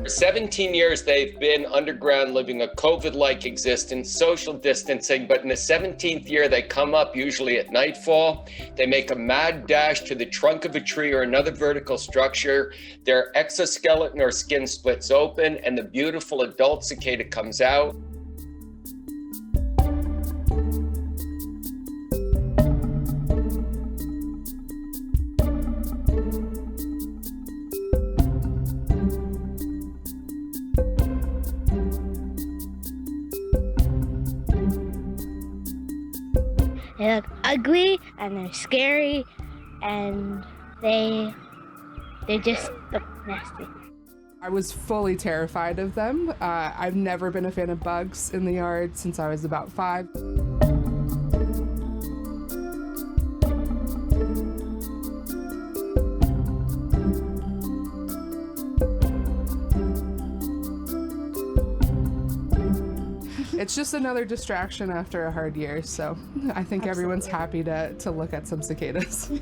For 17 years, they've been underground living a COVID-like existence, social distancing, but in the 17th year, they come up usually at nightfall. They make a mad dash to the trunk of a tree or another vertical structure. Their exoskeleton or skin splits open, and the beautiful adult cicada comes out. They look ugly and they're scary and they just look nasty. I was fully terrified of them. I've never been a fan of bugs in the yard since I was about 5. It's just another distraction after a hard year, so I think everyone's happy to look at some cicadas.